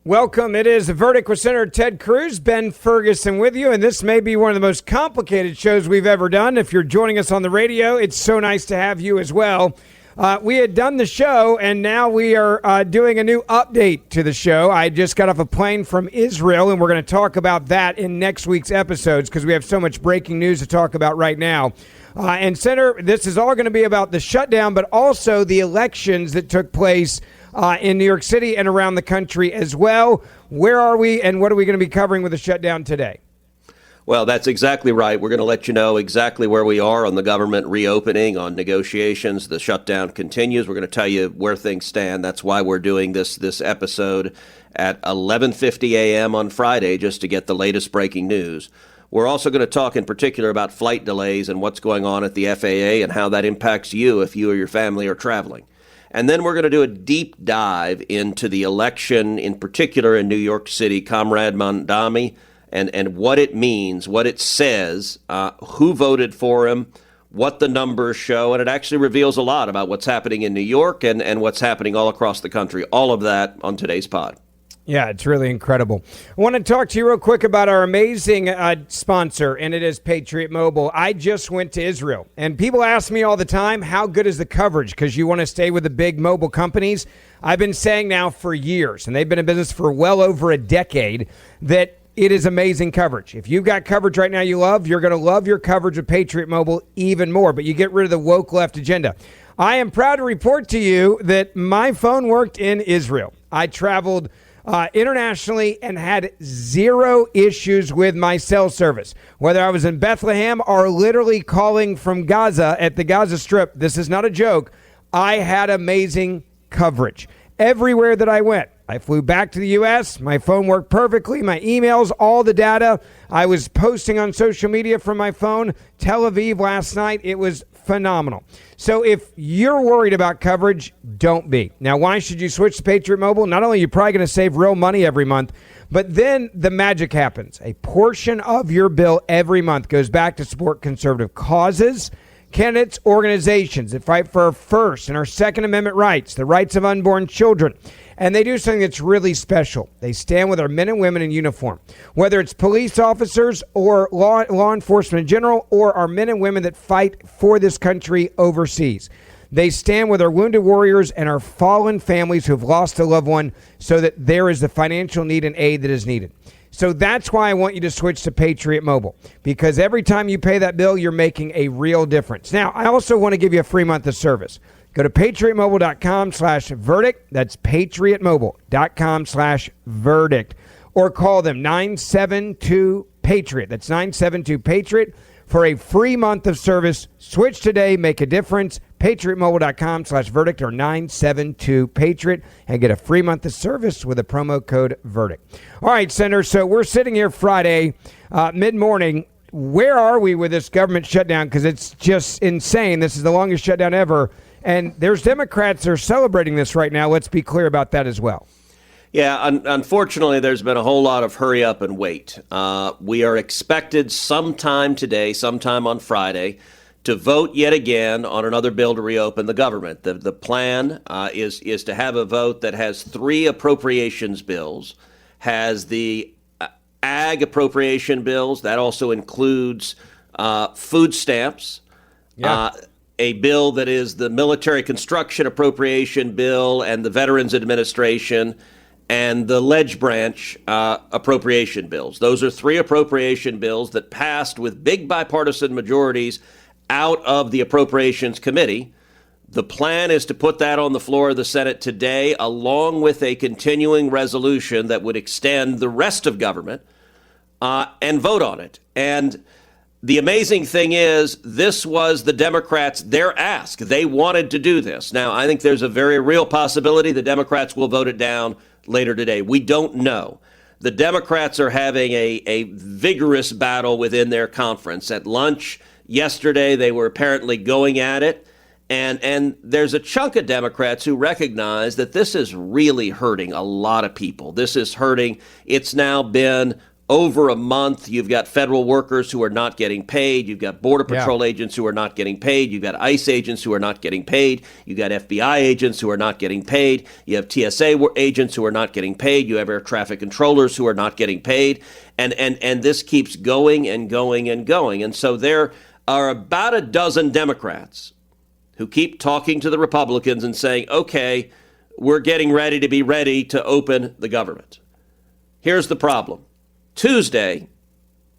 Welcome. It is The Verdict with Senator Ted Cruz, Ben Ferguson with you, and this may be one of the most complicated shows we've ever done. If you're joining us on the radio, it's so nice to have you as well. We had done the show, and now we are doing a new update to the show. I just got off a plane from Israel, and we're going to talk about that in next week's episodes because we have so much breaking news to talk about right now. And Senator, this is all going to be about the shutdown, but also the elections that took place in New York City and around the country as well. Where are we, and what are we going to be covering with the shutdown today? Well, that's exactly right. We're going to let you know exactly where we are on the government reopening, on negotiations. The shutdown continues. We're going to tell you where things stand. That's why we're doing this episode at 11:50 a.m. on Friday, just to get the latest breaking news. We're also going to talk in particular about flight delays and what's going on at the FAA and how that impacts you if you or your family are traveling. And then we're going to do a deep dive into the election, in particular in New York City, Comrade Mamdani, and what it means, what it says, who voted for him, what the numbers show, and it actually reveals a lot about what's happening in New York and what's happening all across the country. All of that on today's pod. Yeah, it's really incredible. I want to talk to you real quick about our amazing sponsor, and it is Patriot Mobile. I just went to Israel, and people ask me all the time, how good is the coverage? Because you want to stay with the big mobile companies. I've been saying now for years, and they've been in business for well over a decade, that it is amazing coverage. If you've got coverage right now you love, you're going to love your coverage with Patriot Mobile even more, but you get rid of the woke left agenda. I am proud to report to you that my phone worked in Israel. I traveled internationally and had zero issues with my cell service. Whether I was in Bethlehem or literally calling from Gaza at the Gaza Strip, this is not a joke, I had amazing coverage. Everywhere that I went, I flew back to the U.S., my phone worked perfectly, my emails, all the data. I was posting on social media from my phone. Tel Aviv last night, it was phenomenal. So if you're worried about coverage, don't be. Now, why should you switch to Patriot Mobile? Not only are you probably going to save real money every month, but then the magic happens. A portion of your bill every month goes back to support conservative causes, candidates, organizations that fight for our First and our Second Amendment rights, the rights of unborn children. And they do something that's really special. They stand with our men and women in uniform, whether it's police officers or law enforcement in general, or our men and women that fight for this country overseas. They stand with our wounded warriors and our fallen families who have lost a loved one so that there is the financial need and aid that is needed. So that's why I want you to switch to Patriot Mobile, because every time you pay that bill, you're making a real difference. Now, I also want to give you a free month of service. Go to patriotmobile.com/verdict. That's patriotmobile.com/verdict. Or call them 972-PATRIOT. That's 972-PATRIOT for a free month of service. Switch today. Make a difference. patriotmobile.com/verdict or 972-PATRIOT and get a free month of service with a promo code VERDICT. All right, Senator, so we're sitting here Friday, mid-morning. Where are we with this government shutdown? Because it's just insane. This is the longest shutdown ever. And there's Democrats that are celebrating this right now. Let's be clear about that as well. Yeah, unfortunately, there's been a whole lot of hurry up and wait. We are expected sometime today, sometime on Friday, to vote yet again on another bill to reopen the government. The plan is to have a vote that has three appropriations bills, has the ag appropriation bills. That also includes food stamps. Yeah. A bill that is the military construction appropriation bill and the Veterans Administration and the ledge branch appropriation bills. Those are three appropriation bills that passed with big bipartisan majorities out of the Appropriations Committee. The plan is to put that on the floor of the Senate today, along with a continuing resolution that would extend the rest of government and vote on it. And the amazing thing is, this was the Democrats, their ask. They wanted to do this. Now, I think there's a very real possibility the Democrats will vote it down later today. We don't know. The Democrats are having a vigorous battle within their conference. At lunch yesterday, they were apparently going at it. And there's a chunk of Democrats who recognize that this is really hurting a lot of people. This is hurting. It's now been over a month. You've got federal workers who are not getting paid. You've got Border Patrol agents who are not getting paid. You've got ICE agents who are not getting paid. You've got FBI agents who are not getting paid. You have TSA agents who are not getting paid. You have air traffic controllers who are not getting paid. And this keeps going and going and going. And so there are about a dozen Democrats who keep talking to the Republicans and saying, okay, we're getting ready to be ready to open the government. Here's the problem. Tuesday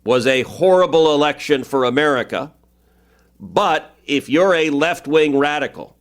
was a horrible election for America, but if you're a left-wing radical,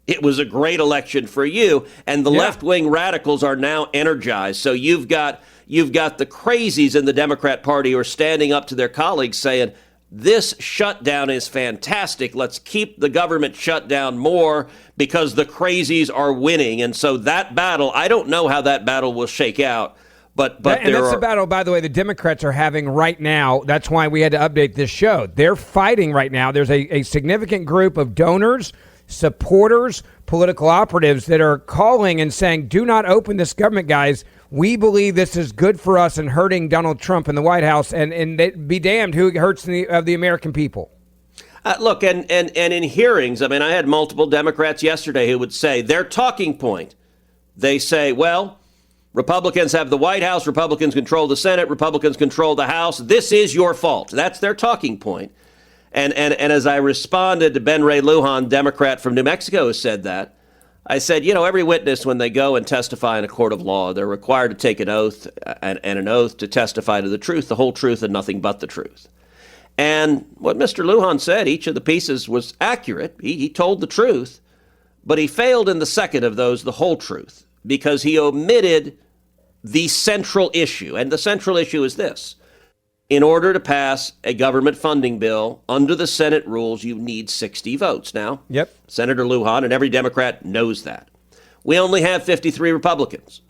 it was a great election for you, and the left-wing radicals are now energized. So you've got the crazies in the Democrat Party who are standing up to their colleagues saying, this shutdown is fantastic. Let's keep the government shut down more because the crazies are winning. And so that battle, I don't know how that battle will shake out. But that's the battle, by the way, the Democrats are having right now. That's why we had to update this show. They're fighting right now. There's a significant group of donors, supporters, political operatives that are calling and saying, do not open this government, guys. We believe this is good for us and hurting Donald Trump in the White House. And be damned who hurts the American people. Look, and in hearings, I mean, I had multiple Democrats yesterday who would say their talking point. They say, well, Republicans have the White House, Republicans control the Senate, Republicans control the House. This is your fault. That's their talking point. And as I responded to Ben Ray Lujan, Democrat from New Mexico, who said that, I said, every witness, when they go and testify in a court of law, they're required to take an oath and an oath to testify to the truth, the whole truth, and nothing but the truth. And what Mr. Lujan said, each of the pieces was accurate. He told the truth, but he failed in the second of those, the whole truth, because he omitted the central issue. And the central issue is this. In order to pass a government funding bill under the Senate rules, you need 60 votes. Now, Senator Lujan and every Democrat knows that. We only have 53 Republicans.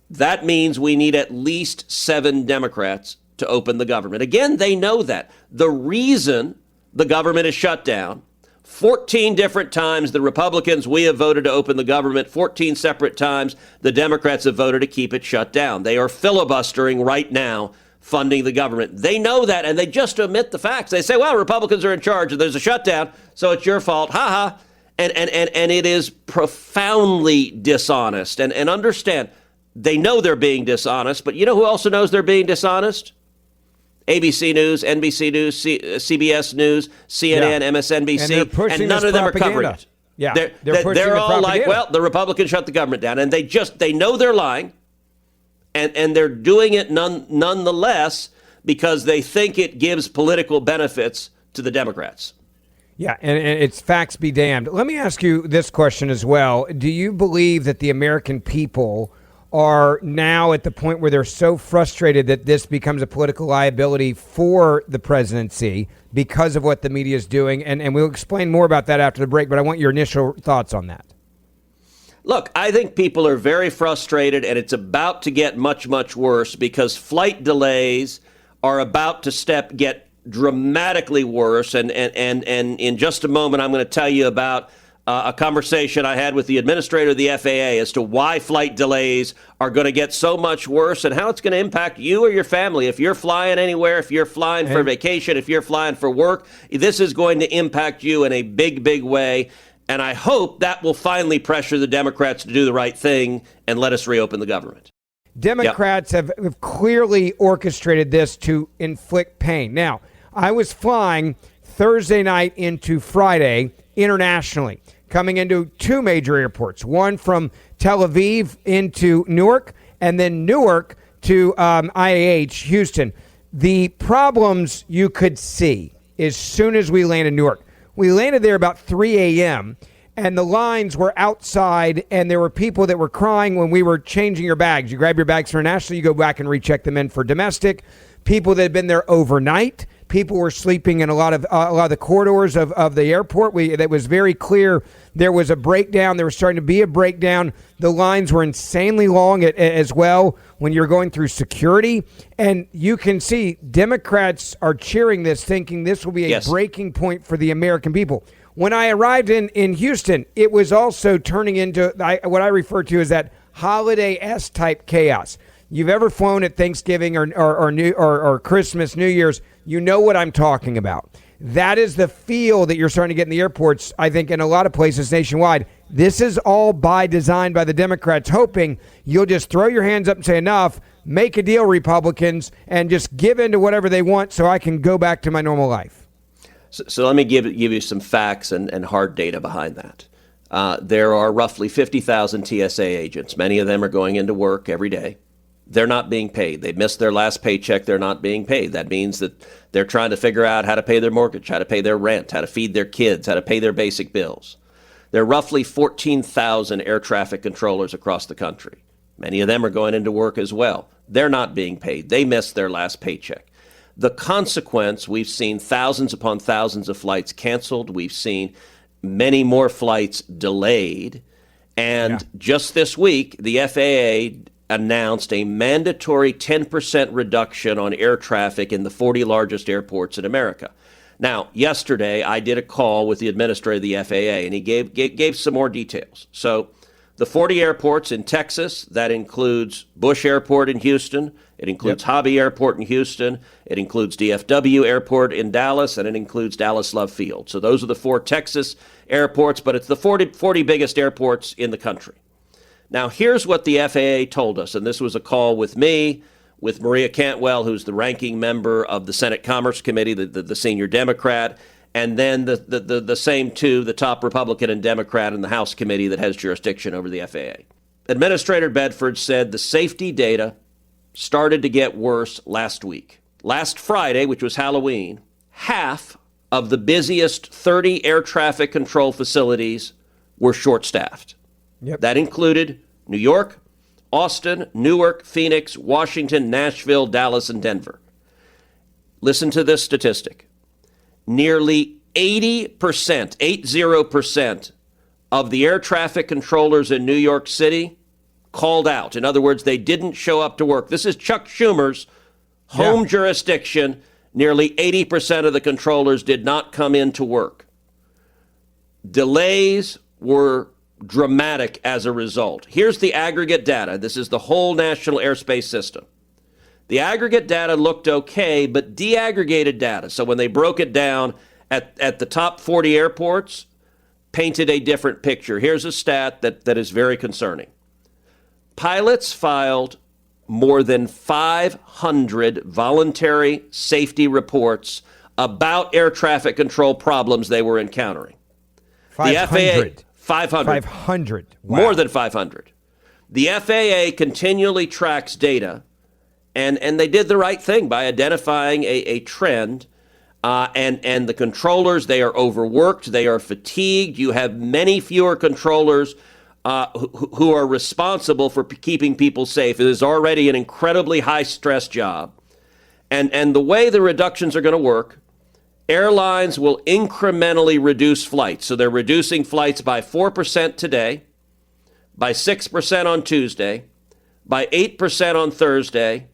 That means we need at least 7 Democrats to open the government. Again, they know that. The reason the government is shut down, 14 different times the Republicans, we have voted to open the government. 14 separate times the Democrats have voted to keep it shut down. They are filibustering right now, funding the government. They know that, and they just omit the facts. They say, well, Republicans are in charge, and there's a shutdown, so it's your fault. Ha ha. And it is profoundly dishonest. And understand, they know they're being dishonest, but you know who also knows they're being dishonest? ABC News, NBC News, CBS News, CNN, MSNBC, and none of them are covering it. Yeah, they're all like, well, the Republicans shut the government down, and they know they're lying, and they're doing it nonetheless because they think it gives political benefits to the Democrats. Yeah, and it's facts be damned. Let me ask you this question as well. Do you believe that the American people are now at the point where they're so frustrated that this becomes a political liability for the presidency because of what the media is doing? And we'll explain more about that after the break, but I want your initial thoughts on that. Look, I think people are very frustrated, and it's about to get much, much worse because flight delays are about to get dramatically worse. And in just a moment, I'm going to tell you about a conversation I had with the administrator of the FAA as to why flight delays are going to get so much worse and how it's going to impact you or your family. If you're flying anywhere, if you're flying for vacation, if you're flying for work, this is going to impact you in a big, big way. And I hope that will finally pressure the Democrats to do the right thing and let us reopen the government. Democrats have clearly orchestrated this to inflict pain. Now, I was flying Thursday night into Friday internationally, coming into 2 major airports, one from Tel Aviv into Newark, and then Newark to IAH, Houston. The problems you could see as soon as we landed in Newark. We landed there about 3 a.m., and the lines were outside, and there were people that were crying when we were changing your bags. You grab your bags for international, you go back and recheck them in for domestic. People that had been there overnight. People were sleeping in a lot of the corridors of the airport. That was very clear. There was a breakdown. There was starting to be a breakdown. The lines were insanely long as well when you're going through security. And you can see Democrats are cheering this, thinking this will be a breaking point for the American people. When I arrived in Houston, it was also turning into what I refer to as that holiday-esque type chaos. you've ever flown at Thanksgiving or Christmas, New Year's, you know what I'm talking about. That is the feel that you're starting to get in the airports, I think, in a lot of places nationwide. This is all by design by the Democrats, hoping you'll just throw your hands up and say enough, make a deal, Republicans, and just give in to whatever they want so I can go back to my normal life. So let me give you some facts and hard data behind that. There are roughly 50,000 TSA agents. Many of them are going into work every day. They're not being paid. They missed their last paycheck. They're not being paid. That means that they're trying to figure out how to pay their mortgage, how to pay their rent, how to feed their kids, how to pay their basic bills. There are roughly 14,000 air traffic controllers across the country. Many of them are going into work as well. They're not being paid. They missed their last paycheck. The consequence, we've seen thousands upon thousands of flights canceled. We've seen many more flights delayed. And just this week, the FAA announced a mandatory 10% reduction on air traffic in the 40 largest airports in America. Now, yesterday, I did a call with the administrator of the FAA, and he gave some more details. So the 40 airports in Texas, that includes Bush Airport in Houston, it includes Hobby Airport in Houston, it includes DFW Airport in Dallas, and it includes Dallas Love Field. So those are the 4 Texas airports, but it's the 40 biggest airports in the country. Now, here's what the FAA told us, and this was a call with me, with Maria Cantwell, who's the ranking member of the Senate Commerce Committee, the senior Democrat, and then the same two, the top Republican and Democrat in the House Committee that has jurisdiction over the FAA. Administrator Bedford said the safety data started to get worse last week. Last Friday, which was Halloween, half of the busiest 30 air traffic control facilities were short-staffed. Yep. That included New York, Austin, Newark, Phoenix, Washington, Nashville, Dallas, and Denver. Listen to this statistic. Nearly 80%, 80% of the air traffic controllers in New York City called out. In other words, they didn't show up to work. This is Chuck Schumer's home jurisdiction. Nearly 80% of the controllers did not come in to work. Delays were dramatic as a result. Here's the aggregate data. This is the whole national airspace system. The aggregate data looked okay, but deaggregated data, so when they broke it down at the top 40 airports, painted a different picture. Here's a stat that is very concerning. Pilots filed more than 500 voluntary safety reports about air traffic control problems they were encountering. 500. 500. 500. Wow. More than 500. The FAA continually tracks data, and they did the right thing by identifying a trend. And the controllers, they are overworked, they are fatigued. You have many fewer controllers who are responsible for keeping people safe. It is already an incredibly high-stress job. And the way the reductions are going to work, airlines will incrementally reduce flights. So they're reducing flights by 4% today, by 6% on Tuesday, by 8% on Thursday,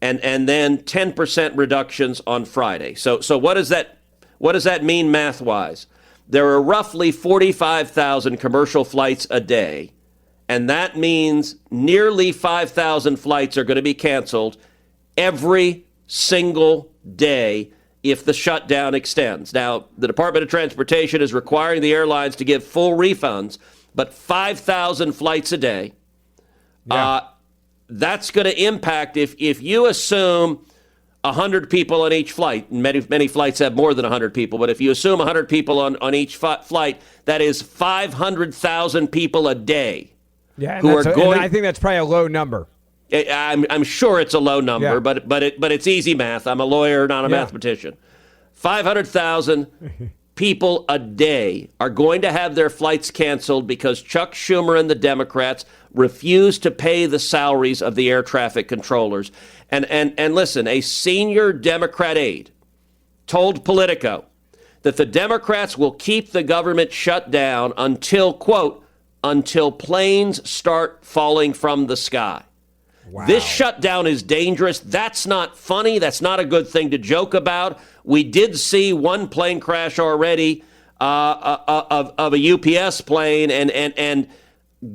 and then 10% reductions on Friday. So what does that mean math-wise? There are roughly 45,000 commercial flights a day, and that means nearly 5,000 flights are going to be canceled every single day if the shutdown extends. Now, the Department of Transportation is requiring the airlines to give full refunds, but 5,000 flights a day, that's going to impact, if you assume 100 people on each flight, and many flights have more than 100 people, but if you assume 100 people on each flight, that is 500,000 people a day. Yeah, and I think that's probably a low number. I'm sure it's a low number, but it's easy math. I'm a lawyer, not a mathematician. 500,000 people a day are going to have their flights canceled because Chuck Schumer and the Democrats refuse to pay the salaries of the air traffic controllers. And listen, a senior Democrat aide told Politico that the Democrats will keep the government shut down until, quote, until planes start falling from the sky. Wow. This shutdown is dangerous. That's not funny. That's not a good thing to joke about. We did see one plane crash already of a UPS plane, and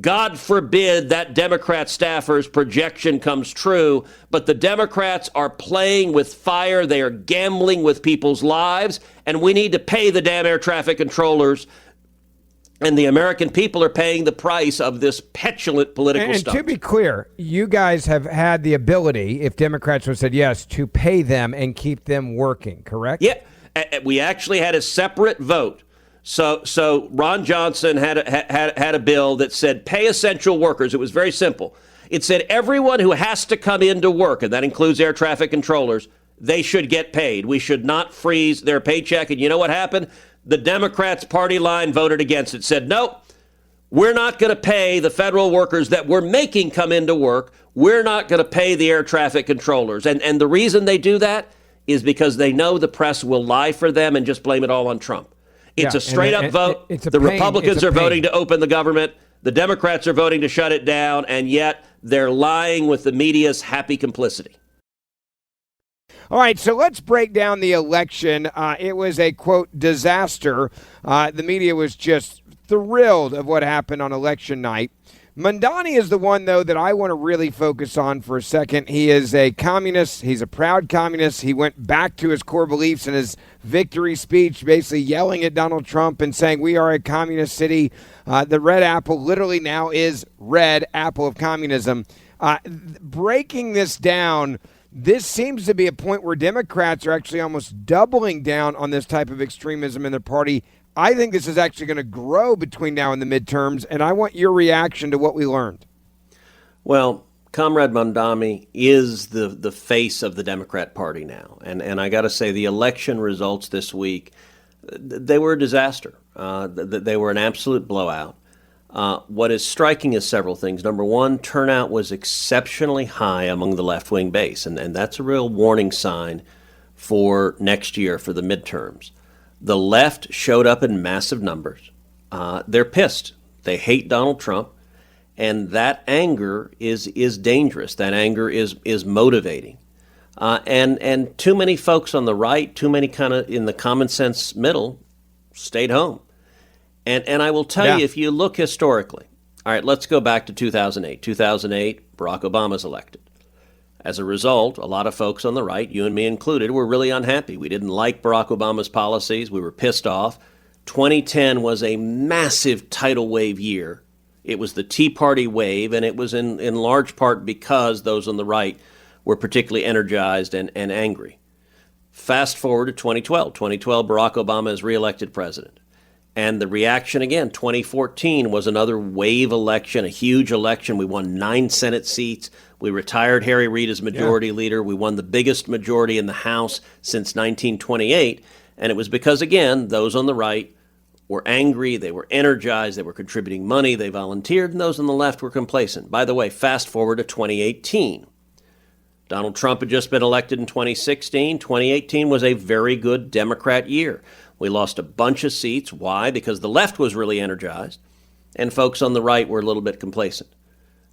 God forbid that Democrat staffer's projection comes true, but the Democrats are playing with fire. They are gambling with people's lives, and we need to pay the damn air traffic controllers. And the American people are paying the price of this petulant political stuff. And to be clear, you guys have had the ability, if Democrats would have said yes, to pay them and keep them working, correct? Yeah, we actually had a separate vote. So Ron Johnson had a bill that said pay essential workers. It was very simple. It said everyone who has to come into work, and that includes air traffic controllers, they should get paid. We should not freeze their paycheck. And you know what happened? The Democrats' party line voted against it, said, nope, we're not going to pay the federal workers that we're making come into work. We're not going to pay the air traffic controllers. And the reason they do that is because they know the press will lie for them and just blame it all on Trump. It's a straight-up vote. The Republicans are voting to open the government. The Democrats are voting to shut it down, and yet they're lying with the media's happy complicity. All right, so let's break down the election. It was a, quote, disaster. The media was just thrilled of what happened on election night. Mamdani is the one, though, that I want to really focus on for a second. He is a communist. He's a proud communist. He went back to his core beliefs in his victory speech, basically yelling at Donald Trump and saying, we are a communist city. The red apple literally now is red apple of communism. Breaking this down, this seems to be a point where Democrats are actually almost doubling down on this type of extremism in their party. I think this is actually going to grow between now and the midterms, and I want your reaction to what we learned. Well, Comrade Mamdani is the face of the Democrat Party now. And I got to say, the election results this week, they were a disaster. They were an absolute blowout. What is striking is several things. Number one, turnout was exceptionally high among the left-wing base, and that's a real warning sign for next year, for the midterms. The left showed up in massive numbers. They're pissed. They hate Donald Trump, and that anger is dangerous. That anger is motivating. And too many folks on the right, too many kind of in the common sense middle, stayed home. And I will tell you, if you look historically, all right, let's go back to 2008. 2008, Barack Obama's elected. As a result, a lot of folks on the right, you and me included, were really unhappy. We didn't like Barack Obama's policies. We were pissed off. 2010 was a massive tidal wave year. It was the Tea Party wave, and it was in large part because those on the right were particularly energized and angry. Fast forward to 2012. 2012, Barack Obama is reelected president. And the reaction again, 2014 was another wave election, a huge election. We won 9 Senate seats. We retired Harry Reid as majority leader. We won the biggest majority in the House since 1928. And it was because, again, those on the right were angry, they were energized, they were contributing money, they volunteered, and those on the left were complacent. By the way, fast forward to 2018. Donald Trump had just been elected in 2016. 2018 was a very good Democrat year. We lost a bunch of seats. Why? Because the left was really energized, and folks on the right were a little bit complacent.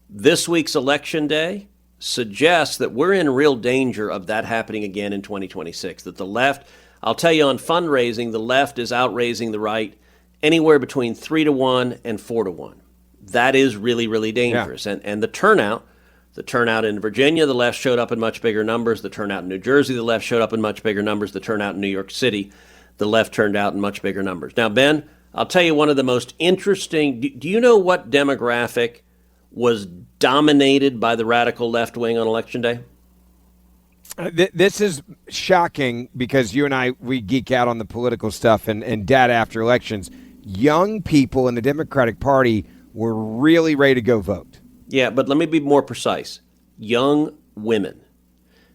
This week's election day suggests that we're in real danger of that happening again in 2026, that the left, I'll tell you on fundraising, the left is outraising the right anywhere between 3-1 and 4-1. That is really, really dangerous. Yeah. And the turnout in Virginia, the left showed up in much bigger numbers. The turnout in New Jersey, the left showed up in much bigger numbers. The turnout in New York City, the left turned out in much bigger numbers. Now, Ben, I'll tell you one of the most interesting, do you know what demographic was dominated by the radical left wing on Election Day? This is shocking because you and I, we geek out on the political stuff and data after elections. Young people in the Democratic Party were really ready to go vote. Yeah, but let me be more precise. Young women.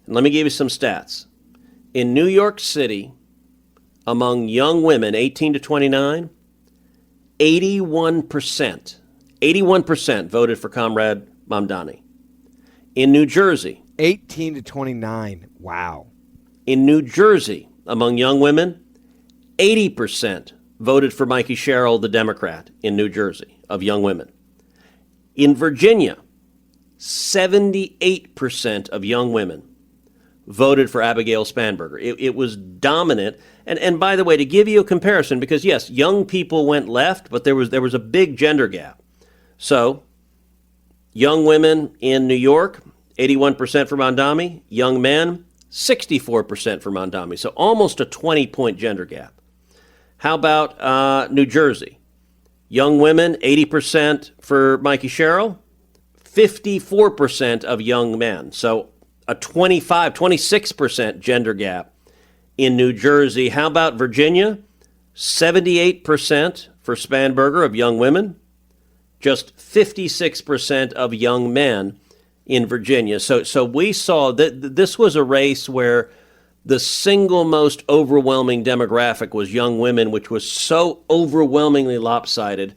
And let me give you some stats. In New York City, among young women 18 to 29, 81% voted for Comrade Mamdani. In New Jersey, 18 to 29. Wow. In New Jersey, among young women, 80% voted for Mikey Sherrill, the Democrat, in New Jersey, of young women. In Virginia, 78% of young women voted for Abigail Spanberger. It was dominant. And by the way, to give you a comparison, because yes, young people went left, but there was a big gender gap. So, young women in New York, 81% for Mamdani. Young men, 64% for Mamdani. So almost a 20-point gender gap. How about New Jersey? Young women, 80% for Mikey Sherrill, 54% of young men. So a 26% gender gap in New Jersey. How about Virginia? 78% for Spanberger of young women, just 56% of young men in Virginia. So we saw that this was a race where the single most overwhelming demographic was young women, which was so overwhelmingly lopsided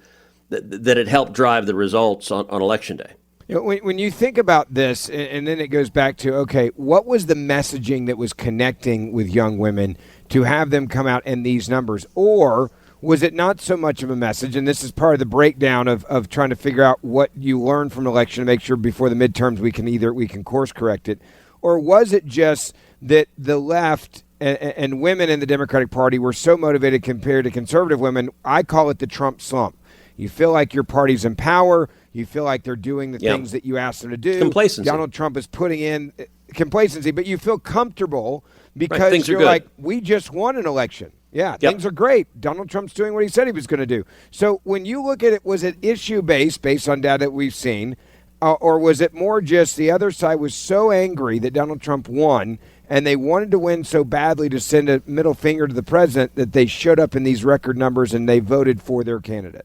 that it helped drive the results on Election Day. You know, when you think about this, and then it goes back to, okay, what was the messaging that was connecting with young women to have them come out in these numbers? Or was it not so much of a message? And this is part of the breakdown of trying to figure out what you learn from an election to make sure before the midterms we can course correct it. Or was it just that the left and women in the Democratic Party were so motivated compared to conservative women? I call it the Trump slump. You feel like your party's in power. You feel like they're doing the things that you asked them to do. Complacency. Donald Trump is putting in complacency, but you feel comfortable because you're like, we just won an election. Yeah, things are great. Donald Trump's doing what he said he was going to do. So when you look at it, was it issue-based based on data that we've seen, or was it more just the other side was so angry that Donald Trump won and they wanted to win so badly to send a middle finger to the president that they showed up in these record numbers and they voted for their candidate?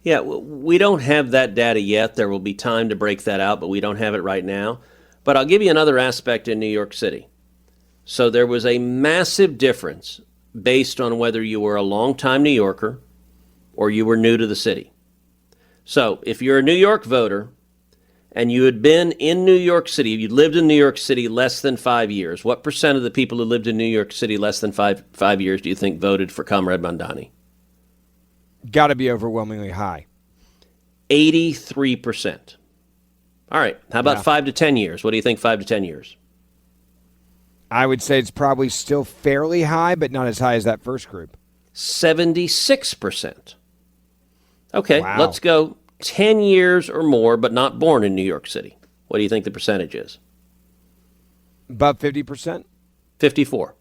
Yeah, we don't have that data yet. There will be time to break that out, but we don't have it right now. But I'll give you another aspect in New York City. So there was a massive difference based on whether you were a longtime New Yorker or you were new to the city. So if you're a New York voter and you had been in New York City, you lived in New York City less than 5 years, what percent of the people who lived in New York City less than five years do you think voted for Comrade Mamdani? Got to be overwhelmingly high. 83%. All right. How about 5 to 10 years? What do you think 5 to 10 years? I would say it's probably still fairly high, but not as high as that first group. 76%. Okay, wow. Let's go 10 years or more, but not born in New York City. What do you think the percentage is? About 50%? 54.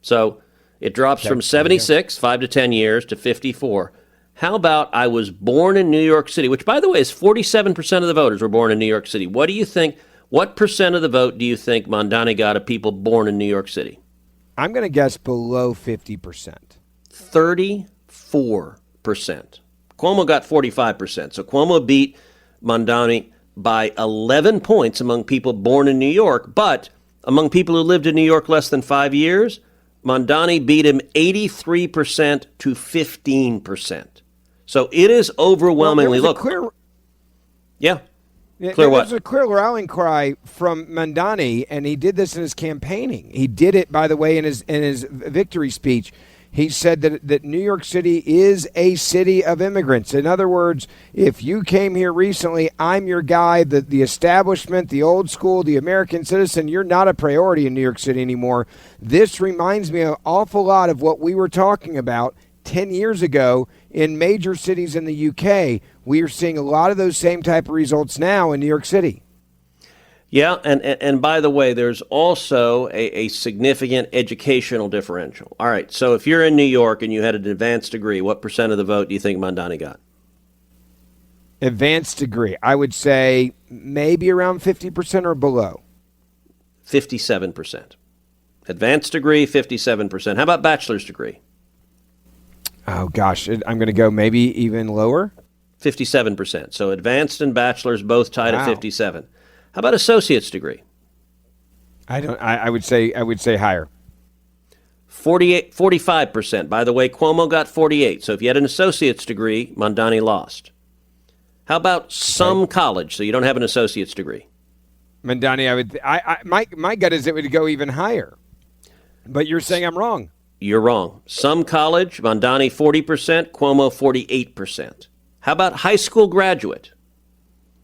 So it drops from 76, 5 to 10 years, to 54. How about I was born in New York City, which, by the way, is 47% of the voters were born in New York City. What do you think? What percent of the vote do you think Mamdani got of people born in New York City? I'm going to guess below 50%. 34%. Cuomo got 45%. So Cuomo beat Mamdani by 11 points among people born in New York. But among people who lived in New York less than 5 years, Mamdani beat him 83% to 15%. So it is overwhelmingly Clear what? There's a clear rallying cry from Mamdani, and he did this in his campaigning. He did it, by the way, in his victory speech. He said that New York City is a city of immigrants. In other words, if you came here recently, I'm your guy. The establishment, the old school, the American citizen, you're not a priority in New York City anymore. This reminds me an awful lot of what we were talking about 10 years ago in major cities in the UK. We are seeing a lot of those same type of results now in New York City. Yeah, and by the way, there's also a significant educational differential. All right, so if you're in New York and you had an advanced degree, what percent of the vote do you think Mamdani got? Advanced degree, I would say maybe around 50% or below. 57%. Advanced degree, 57%. How about bachelor's degree? Oh, gosh, I'm going to go maybe even lower. 57%. So advanced and bachelor's both tied at 57. How about associate's degree? I would say higher. 45%. By the way, Cuomo got 48. So if you had an associate's degree, Mamdani lost. How about some college? So you don't have an associate's degree. Mamdani, my gut is it would go even higher. But you're saying I'm wrong. You're wrong. Some college, Mamdani 40%, Cuomo 48%. How about high school graduate?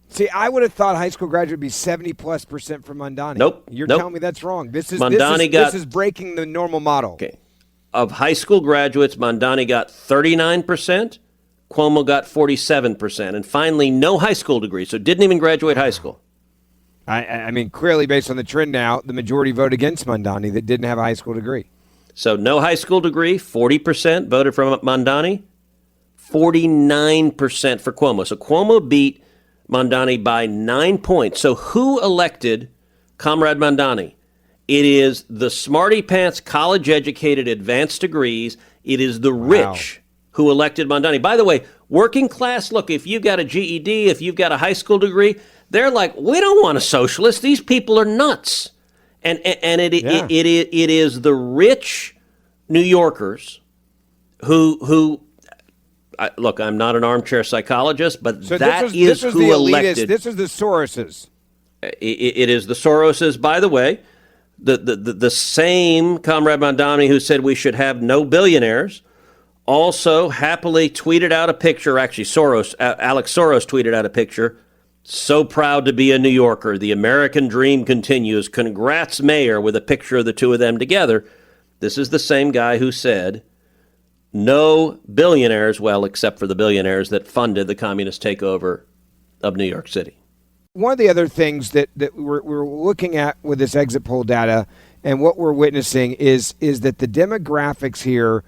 See, I would have thought high school graduate would be 70+% for Mamdani. Nope. You're telling me that's wrong. This is breaking the normal model. Okay. Of high school graduates, Mamdani got 39%, Cuomo got 47%. And finally, no high school degree, so didn't even graduate high school. I mean, clearly, based on the trend now, the majority vote against Mamdani that didn't have a high school degree. So no high school degree, 40% voted for Mamdani, 49% for Cuomo. So Cuomo beat Mamdani by 9 points. So who elected Comrade Mamdani? It is the smarty pants, college-educated, advanced degrees. It is the rich who elected Mamdani. By the way, working class, look, if you've got a GED, if you've got a high school degree, they're like, we don't want a socialist. These people are nuts. And it is the rich New Yorkers who look, I'm not an armchair psychologist, but so this is who elected. This is the Soroses. It is the Soroses, by the way. The same Comrade Mamdani who said we should have no billionaires also happily tweeted out a picture. Actually, Alex Soros tweeted out a picture. So proud to be a New Yorker. The American dream continues. Congrats, Mayor, with a picture of the two of them together. This is the same guy who said no billionaires, well, except for the billionaires that funded the communist takeover of New York City. One of the other things that we're looking at with this exit poll data and what we're witnessing is that the demographics here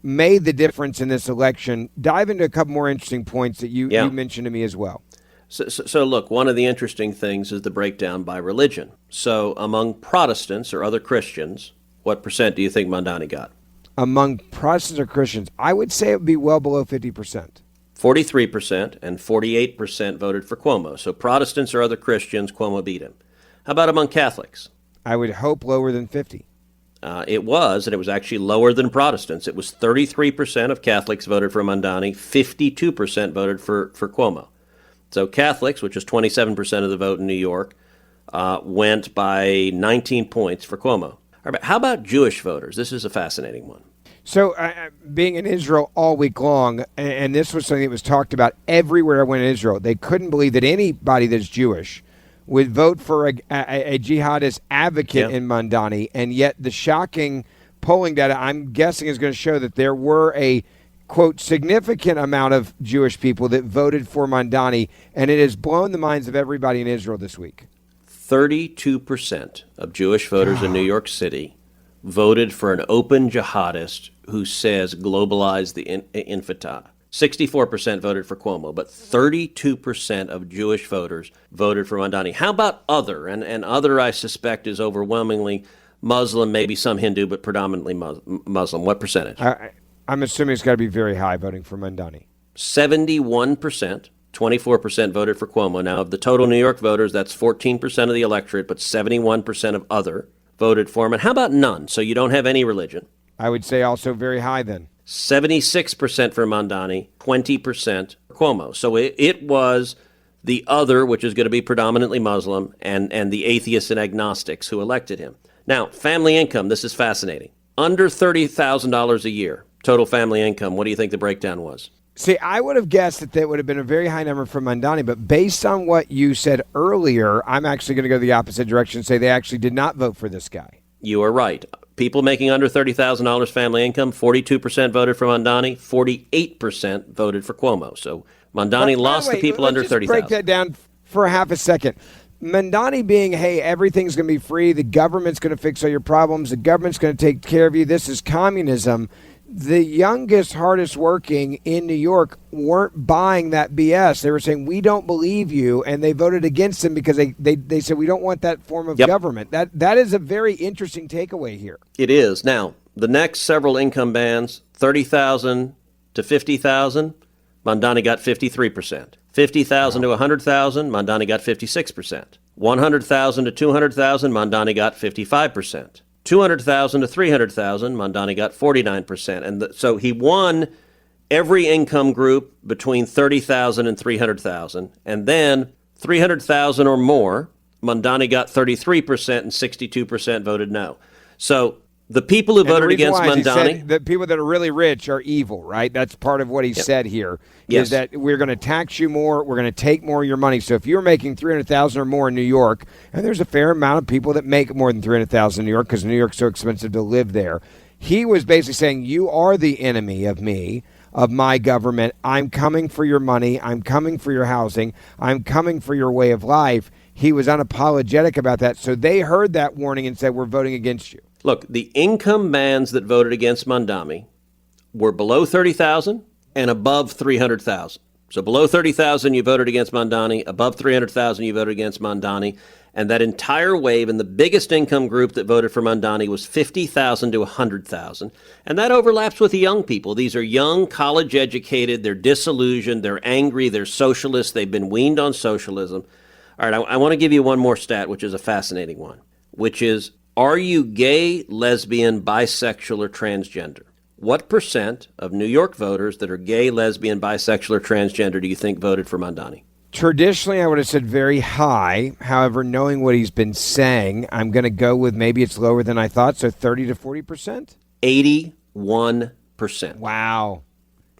made the difference in this election. Dive into a couple more interesting points that you mentioned to me as well. So look, one of the interesting things is the breakdown by religion. So among Protestants or other Christians, what percent do you think Mamdani got? Among Protestants or Christians, I would say it would be well below 50%. 43% and 48% voted for Cuomo. So Protestants or other Christians, Cuomo beat him. How about among Catholics? I would hope lower than 50. It was actually lower than Protestants. It was 33% of Catholics voted for Mamdani, 52% voted for Cuomo. So Catholics, which is 27% of the vote in New York, went by 19 points for Cuomo. How about Jewish voters? This is a fascinating one. So being in Israel all week long, and this was something that was talked about everywhere I went in Israel, they couldn't believe that anybody that's Jewish would vote for a jihadist advocate in Mamdani, and yet the shocking polling data, I'm guessing, is going to show that there were a, quote, significant amount of Jewish people that voted for Mamdani, and it has blown the minds of everybody in Israel this week. 32% of Jewish voters in New York City voted for an open jihadist who says globalize the infantile. 64% voted for Cuomo, but 32% of Jewish voters voted for Mamdani. How about other? And other, I suspect, is overwhelmingly Muslim, maybe some Hindu, but predominantly Muslim. What percentage? I'm assuming it's got to be very high voting for Mamdani. 71%. 24% voted for Cuomo. Now, of the total New York voters, that's 14% of the electorate, but 71% of other voted for him. And how about none? So you don't have any religion. I would say also very high then. 76% for Mamdani, 20% for Cuomo. So it was the other, which is going to be predominantly Muslim, and the atheists and agnostics who elected him. Now, family income, this is fascinating. Under $30,000 a year, total family income, what do you think the breakdown was? See, I would have guessed that would have been a very high number for Mamdani, but based on what you said earlier, I'm actually going to go the opposite direction and say they actually did not vote for this guy. You are right. People making under $30,000 family income, 42% voted for Mamdani, 48% voted for Cuomo. So Mamdani lost the people under $30,000. Break that down for half a second. Mamdani being, hey, everything's going to be free, the government's going to fix all your problems, the government's going to take care of you, this is communism. The youngest, hardest working in New York weren't buying that BS. They were saying, we don't believe you, and they voted against him because they said we don't want that form of government. That is a very interesting takeaway here. It is. Now, the next several income bands, 30,000 to 50,000, Mamdani got 53%. 50,000 to 100,000, Mamdani got 56%. 100,000 to 200,000, Mamdani got 55%. 200,000 to 300,000, Mamdani got 49%. And so he won every income group between 30,000 and 300,000. And then 300,000 or more, Mamdani got 33% and 62% voted no. So the people who voted against Mamdani, the people that are really rich are evil, right? That's part of what he said here. Is that we're going to tax you more, we're going to take more of your money. So if you're making $300,000 or more in New York, and there's a fair amount of people that make more than $300,000 in New York because New York's so expensive to live there, he was basically saying you are the enemy of me. of my government. I'm coming for your money. I'm coming for your housing. I'm coming for your way of life. He was unapologetic about that. So they heard that warning and said, we're voting against you. Look, the income bands that voted against Mamdani were below 30,000 and above 300,000. So below 30,000, you voted against Mamdani. Above 300,000, you voted against Mamdani. And that entire wave, and the biggest income group that voted for Mamdani was 50,000 to 100,000. And that overlaps with the young people. These are young, college-educated. They're disillusioned. They're angry. They're socialists. They've been weaned on socialism. All right, I want to give you one more stat, which is a fascinating one, which is, are you gay, lesbian, bisexual, or transgender? What percent of New York voters that are gay, lesbian, bisexual, or transgender do you think voted for Mamdani? Traditionally, I would have said very high. However, knowing what he's been saying, I'm going to go with maybe it's lower than I thought, so 30 to 40%? 81%. Wow.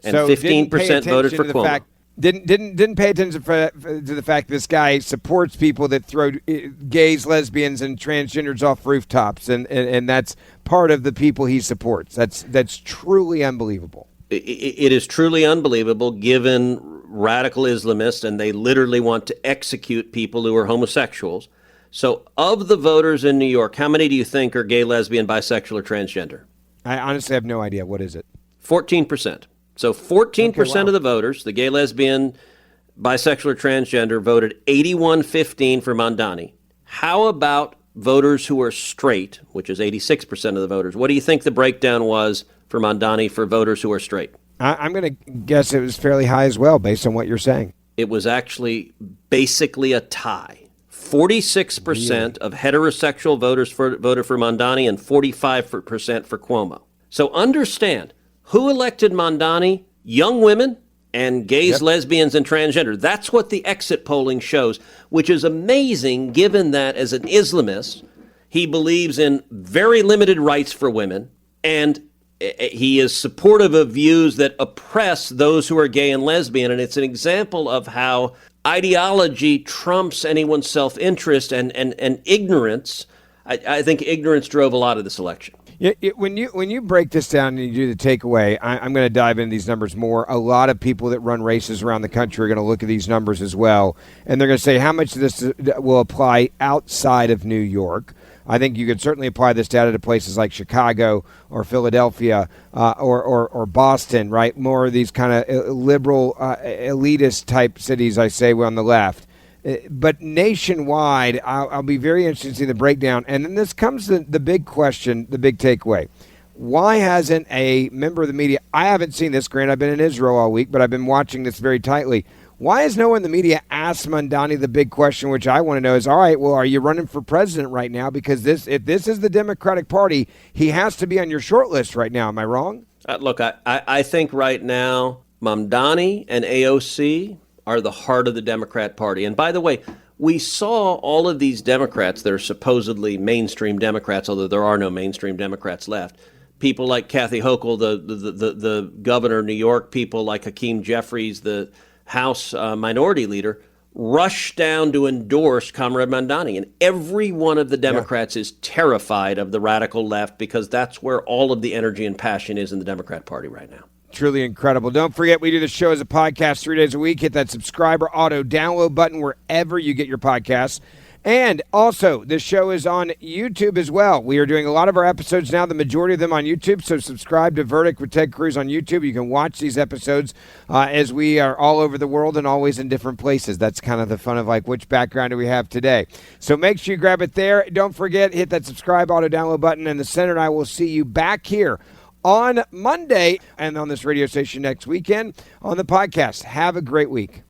And so 15% voted for Cuomo. Didn't pay attention to the fact this guy supports people that throw gays, lesbians, and transgenders off rooftops, and that's part of the people he supports. That's truly unbelievable. It is truly unbelievable, given radical Islamists, and they literally want to execute people who are homosexuals. So, of the voters in New York, how many do you think are gay, lesbian, bisexual, or transgender? I honestly have no idea. What is it? 14%. So 14% of the voters, the gay, lesbian, bisexual, or transgender, voted 81-15 for Mamdani. How about voters who are straight, which is 86% of the voters? What do you think the breakdown was for Mamdani for voters who are straight? I'm going to guess it was fairly high as well, based on what you're saying. It was actually basically a tie. 46% of heterosexual voters voted for Mamdani and 45% for Cuomo. So understand, who elected Mamdani? Young women and gays, lesbians, and transgender. That's what the exit polling shows, which is amazing given that as an Islamist, he believes in very limited rights for women, and he is supportive of views that oppress those who are gay and lesbian. And it's an example of how ideology trumps anyone's self-interest and ignorance. I think ignorance drove a lot of this election. When you break this down and you do the takeaway, I'm going to dive into these numbers more. A lot of people that run races around the country are going to look at these numbers as well, and they're going to say how much of this will apply outside of New York. I think you could certainly apply this data to places like Chicago or Philadelphia or Boston, right? More of these kind of liberal, elitist type cities, I say, on the left. But nationwide, I'll be very interested to see the breakdown. And then this comes to the big question, the big takeaway. Why hasn't a member of the media, I haven't seen this, Grant, I've been in Israel all week, but I've been watching this very tightly. Why has no one in the media asked Mamdani the big question, which I want to know is, all right, well, are you running for president right now? Because if this is the Democratic Party, he has to be on your short list right now. Am I wrong? Look, I think right now Mamdani and AOC are the heart of the Democrat Party. And by the way, we saw all of these Democrats that are supposedly mainstream Democrats, although there are no mainstream Democrats left. People like Kathy Hochul, the governor of New York, people like Hakeem Jeffries, the House minority leader, rush down to endorse Comrade Mamdani. And every one of the Democrats is terrified of the radical left because that's where all of the energy and passion is in the Democrat Party right now. Truly incredible. Don't forget, we do the show as a podcast 3 days a week. Hit that subscribe or auto download button wherever you get your podcasts. And also, this show is on YouTube as well. We are doing a lot of our episodes now, the majority of them on YouTube. So subscribe to Verdict with Ted Cruz on YouTube. You can watch these episodes as we are all over the world and always in different places. That's kind of the fun of like, which background do we have today? So make sure you grab it there. Don't forget, hit that subscribe, auto download button. And the Senator and I will see you back here on Monday and on this radio station next weekend on the podcast. Have a great week.